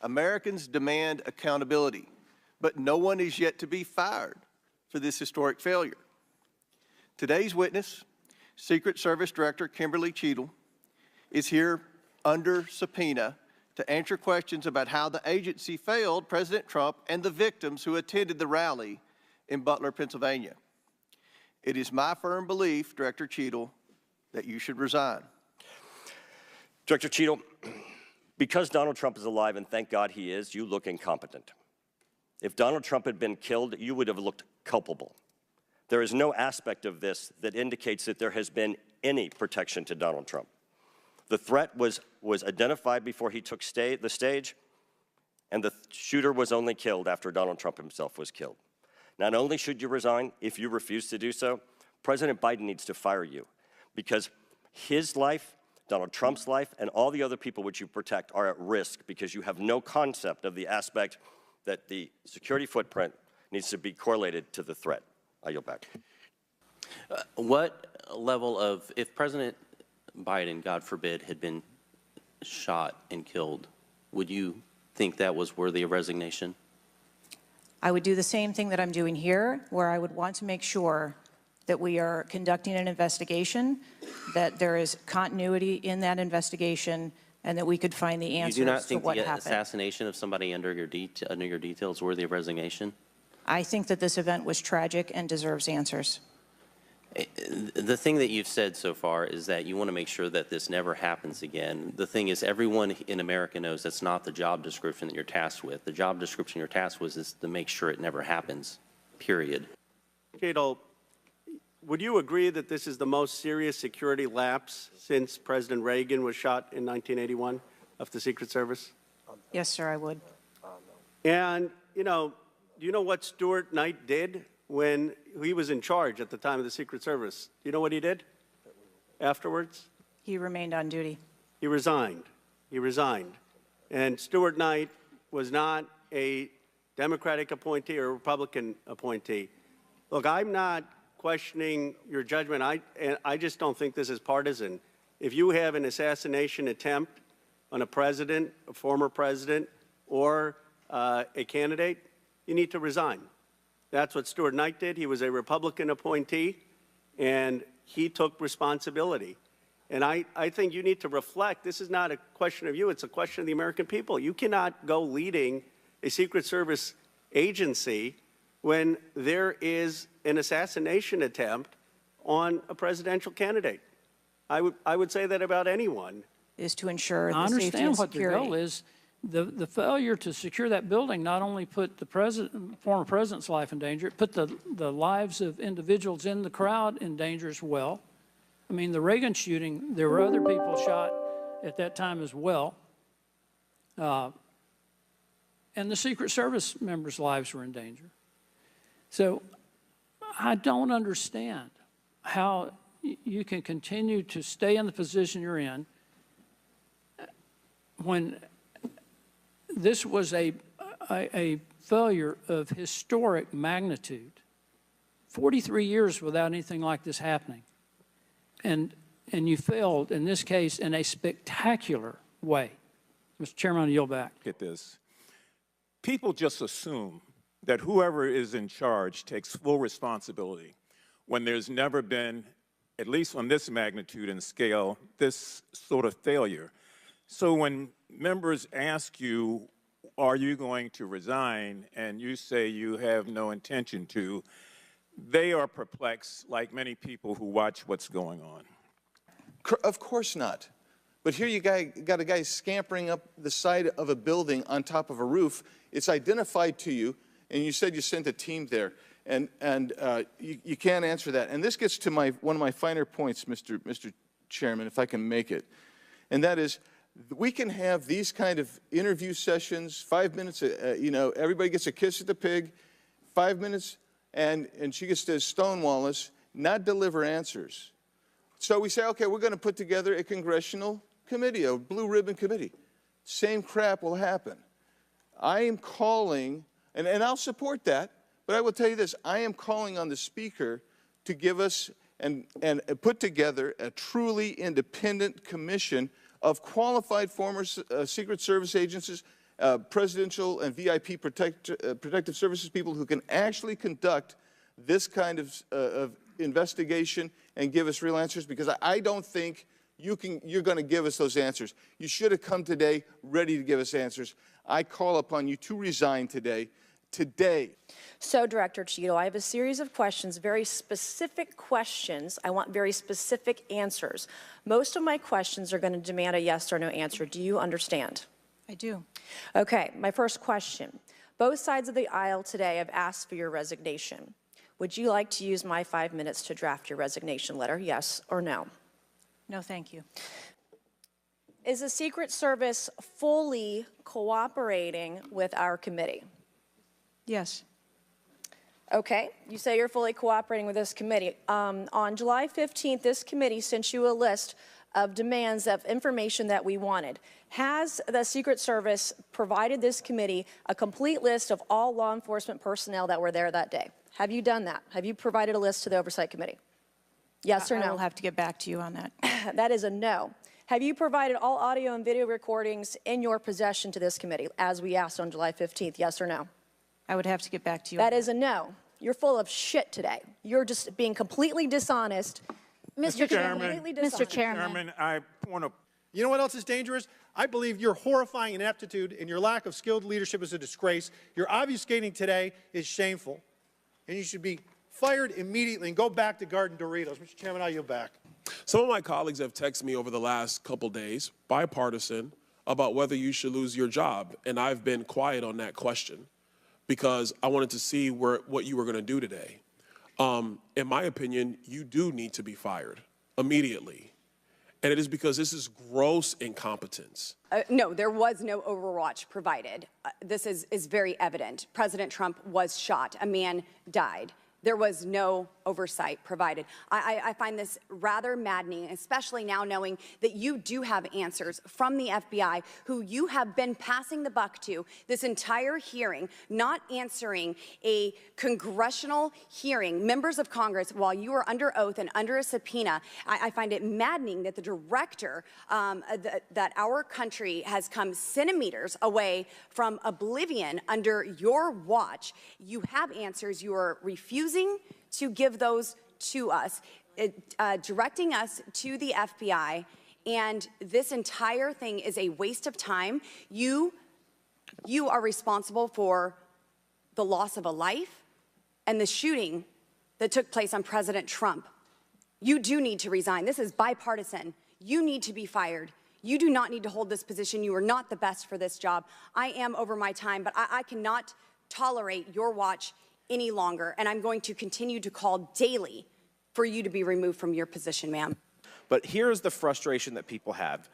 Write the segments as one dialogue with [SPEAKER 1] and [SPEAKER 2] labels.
[SPEAKER 1] Americans demand accountability, but no one is yet to be fired for this historic failure. Today's witness, Secret Service Director Kimberly Cheatle, is here under subpoena to answer questions about how the agency failed President Trump and the victims who attended the rally in Butler, Pennsylvania. It is my firm belief, Director Cheatle, that you should resign.
[SPEAKER 2] Director Cheatle, because Donald Trump is alive, and thank God he is, you look incompetent. If Donald Trump had been killed, you would have looked culpable. There is no aspect of this that indicates that there has been any protection to Donald Trump. The threat was identified before he took the stage, and the shooter was only killed after Donald Trump himself was killed. Not only should you resign, if you refuse to do so, President Biden needs to fire you, because his life, Donald Trump's life, and all the other people which you protect are at risk because you have no concept of the aspect that the security footprint needs to be correlated to the threat. I yield back.
[SPEAKER 3] What level of, if President Biden, God forbid, had been shot and killed, would you think that was worthy of resignation?
[SPEAKER 4] I would do the same thing that I'm doing here, where I would want to make sure that we are conducting an investigation, that there is continuity in that investigation, and that we could find the answers to what happened. You do not think the
[SPEAKER 3] assassination of somebody under your details is worthy of resignation?
[SPEAKER 4] I think that this event was tragic and deserves answers.
[SPEAKER 3] The thing that you've said so far is that you want to make sure that this never happens again. The thing is, everyone in America knows that's not the job description that you're tasked with. The job description you're tasked with is to make sure it never happens, period.
[SPEAKER 5] Cheatle, would you agree that this is the most serious security lapse since President Reagan was shot in 1981 of the Secret Service?
[SPEAKER 4] Yes, sir, I would.
[SPEAKER 5] And, do you know what Stuart Knight did when he was in charge at the time of the Secret Service? Do you know what he did afterwards?
[SPEAKER 4] He remained on duty.
[SPEAKER 5] He resigned. He resigned. And Stuart Knight was not a Democratic appointee or a Republican appointee. Look, I'm not questioning your judgment. I just don't think this is partisan. If you have an assassination attempt on a president, a former president, or a candidate, you need to resign. That's what Stuart Knight did. He was a Republican appointee, and he took responsibility. And I think you need to reflect. This is not a question of you. It's a question of the American people. You cannot go leading a Secret Service agency when there is an assassination attempt on a presidential candidate. I would say that about anyone.
[SPEAKER 4] Is to ensure
[SPEAKER 6] I
[SPEAKER 4] the safety and
[SPEAKER 6] understand what the
[SPEAKER 4] security.
[SPEAKER 6] goal is. The failure to secure that building not only put the former president's life in danger, it put the lives of individuals in the crowd in danger as well. I mean, the Reagan shooting, there were other people shot at that time as well. And the Secret Service members' lives were in danger. So I don't understand how you can continue to stay in the position you're in when this was a failure of historic magnitude. 43 years without anything like this happening. And you failed, in this case, in a spectacular way. Mr. Chairman, I yield back.
[SPEAKER 7] Get this. People just assume that whoever is in charge takes full responsibility when there's never been, at least on this magnitude and scale, this sort of failure. So when members ask you, are you going to resign, and you say you have no intention to, they are perplexed, like many people who watch what's going on.
[SPEAKER 8] Of course not. But here you got a guy scampering up the side of a building on top of a roof. It's identified to you, and you said you sent a team there, and you can't answer that. And this gets to one of my finer points, Mr. Chairman, if I can make it, and that is, we can have these kind of interview sessions, 5 minutes, everybody gets a kiss at the pig, 5 minutes, and she gets to stonewall us, not deliver answers. So we say, okay, we're going to put together a congressional committee, a blue ribbon committee. Same crap will happen. I am calling, and I'll support that, but I will tell you this, I am calling on the Speaker to give us and put together a truly independent commission of qualified former Secret Service agents presidential and VIP protective services people who can actually conduct this kind of investigation and give us real answers, because I don't think you're going to give us those answers. You should have come today ready to give us answers. I call upon you to resign today. Today.
[SPEAKER 9] So, Director Cheatle, I have a series of questions, very specific questions. I want very specific answers. Most of my questions are going to demand a yes or no answer. Do you understand?
[SPEAKER 4] I do.
[SPEAKER 9] Okay, my first question. Both sides of the aisle today have asked for your resignation. Would you like to use my 5 minutes to draft your resignation letter, yes or no?
[SPEAKER 4] No, thank you.
[SPEAKER 9] Is the Secret Service fully cooperating with our committee?
[SPEAKER 4] Yes.
[SPEAKER 9] Okay, you say you're fully cooperating with this committee. On July 15th, this committee sent you a list of demands of information that we wanted. Has the Secret Service provided this committee a complete list of all law enforcement personnel that were there that day? Have you done that? Have you provided a list to the Oversight Committee? Yes or no?
[SPEAKER 4] I will have to get back to you on that.
[SPEAKER 9] That is a no. Have you provided all audio and video recordings in your possession to this committee, as we asked on July 15th, yes or no?
[SPEAKER 4] I would have to get back to you.
[SPEAKER 9] That is a no. You're full of shit today. You're just being completely dishonest.
[SPEAKER 10] Mr.
[SPEAKER 9] Chairman,
[SPEAKER 10] Mr. Chairman,
[SPEAKER 7] I want to.
[SPEAKER 11] You know what else is dangerous? I believe your horrifying ineptitude and your lack of skilled leadership is a disgrace. Your obfuscating today is shameful, and you should be fired immediately and go back to Garden Doritos. Mr. Chairman, I yield back.
[SPEAKER 12] Some of my colleagues have texted me over the last couple days, bipartisan, about whether you should lose your job, and I've been quiet on that question because I wanted to see what you were going to do today. In my opinion, you do need to be fired immediately, and it is because this is gross incompetence.
[SPEAKER 10] No, there was no overwatch provided. This is very evident. President Trump was shot. A man died. There was no oversight provided. I find this rather maddening, especially now knowing that you do have answers from the FBI, who you have been passing the buck to this entire hearing, not answering a congressional hearing, members of Congress, while you are under oath and under a subpoena. I find it maddening that the director, that our country has come centimeters away from oblivion under your watch. You have answers. You are refusing to give those to us, directing us to the FBI, and this entire thing is a waste of time. You are responsible for the loss of a life and the shooting that took place on President Trump. You do need to resign. This is bipartisan. You need to be fired. You do not need to hold this position. You are not the best for this job. I am over my time, but I cannot tolerate your watch any longer, and I'm going to continue to call daily for you to be removed from your position, ma'am.
[SPEAKER 13] But here's the frustration that people have.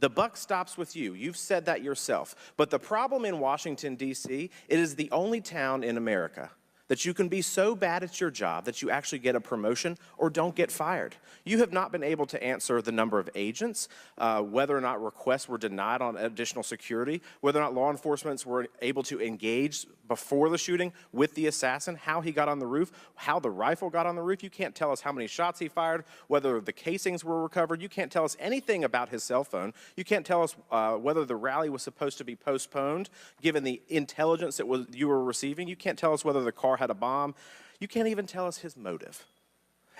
[SPEAKER 13] The buck stops with you. You've said that yourself. But the problem in Washington, D.C., it is the only town in America that you can be so bad at your job that you actually get a promotion or don't get fired. You have not been able to answer the number of agents, whether or not requests were denied on additional security, whether or not law enforcement were able to engage before the shooting with the assassin, how he got on the roof, how the rifle got on the roof. You can't tell us how many shots he fired, whether the casings were recovered. You can't tell us anything about his cell phone. You can't tell us whether the rally was supposed to be postponed, given the intelligence that you were receiving. You can't tell us whether the car had a bomb. You can't even tell us his motive.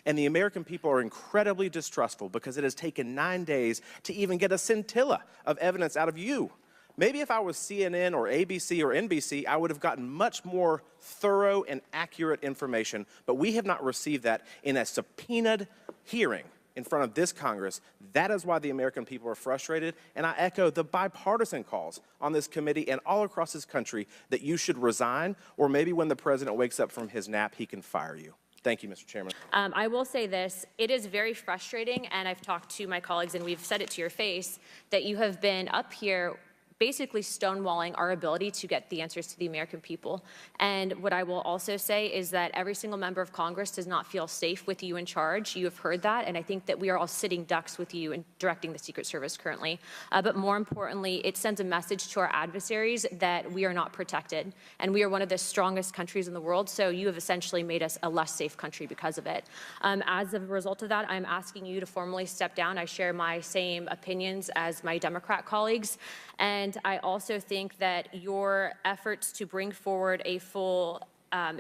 [SPEAKER 13] And the American people are incredibly distrustful because it has taken 9 days to even get a scintilla of evidence out of you. Maybe if I was CNN or ABC or NBC, I would have gotten much more thorough and accurate information, but we have not received that in a subpoenaed hearing in front of this Congress. That is why the American people are frustrated, and I echo the bipartisan calls on this committee and all across this country that you should resign, or maybe when the president wakes up from his nap, he can fire you. Thank you, Mr. Chairman.
[SPEAKER 14] I will say this, it is very frustrating, and I've talked to my colleagues and we've said it to your face, that you have been up here basically stonewalling our ability to get the answers to the American people. And what I will also say is that every single member of Congress does not feel safe with you in charge. You have heard that, and I think that we are all sitting ducks with you in directing the Secret Service currently. But more importantly, it sends a message to our adversaries that we are not protected, and we are one of the strongest countries in the world, so you have essentially made us a less safe country because of it. As a result of that, I'm asking you to formally step down. I share my same opinions as my Democrat colleagues, And I also think that your efforts to bring forward a full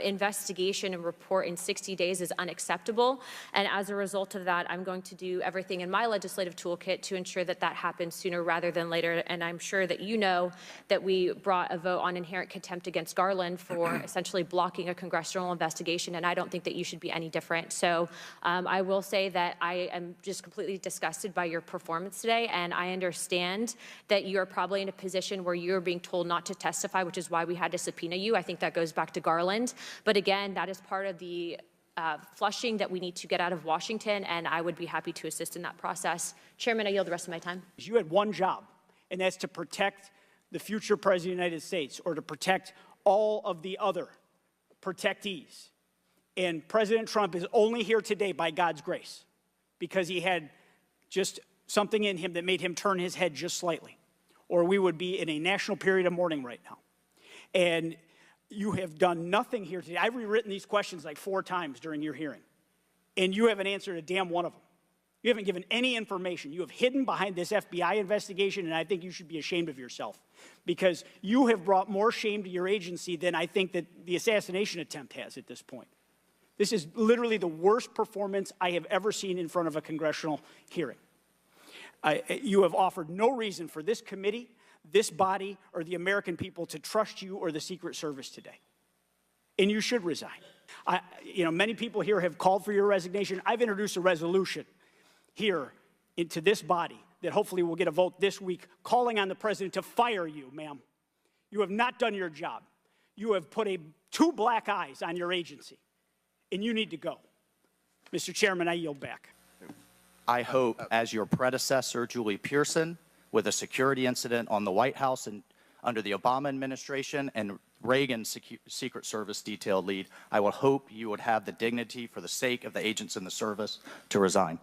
[SPEAKER 14] investigation and report in 60 days is unacceptable. And as a result of that, I'm going to do everything in my legislative toolkit to ensure that that happens sooner rather than later. And I'm sure that you know that we brought a vote on inherent contempt against Garland for essentially blocking a congressional investigation, and I don't think that you should be any different. So I will say that I am just completely disgusted by your performance today, and I understand that you're probably in a position where you're being told not to testify, which is why we had to subpoena you. I think that goes back to Garland. But again, that is part of the flushing that we need to get out of Washington, and I would be happy to assist in that process. Chairman, I yield the rest of my time.
[SPEAKER 15] You had one job, and that's to protect the future President of the United States, or to protect all of the other protectees. And President Trump is only here today by God's grace, because he had just something in him that made him turn his head just slightly, or we would be in a national period of mourning right now. And you have done nothing here today. I've rewritten these questions like 4 times during your hearing, and you haven't answered a damn one of them. You haven't given any information. You have hidden behind this FBI investigation, and I think you should be ashamed of yourself, because you have brought more shame to your agency than I think that the assassination attempt has at this point. This is literally the worst performance I have ever seen in front of a congressional hearing. You have offered no reason for this committee, this body, or the American people to trust you or the Secret Service today. And you should resign. Many people here have called for your resignation. I've introduced a resolution here into this body that hopefully will get a vote this week calling on the president to fire you, ma'am. You have not done your job. You have put 2 black eyes on your agency, and you need to go. Mr. Chairman, I yield back.
[SPEAKER 16] I hope, as your predecessor, Julie Pearson, with a security incident on the White House and under the Obama administration and Reagan's Secret Service detail lead, I would hope you would have the dignity for the sake of the agents in the service to resign.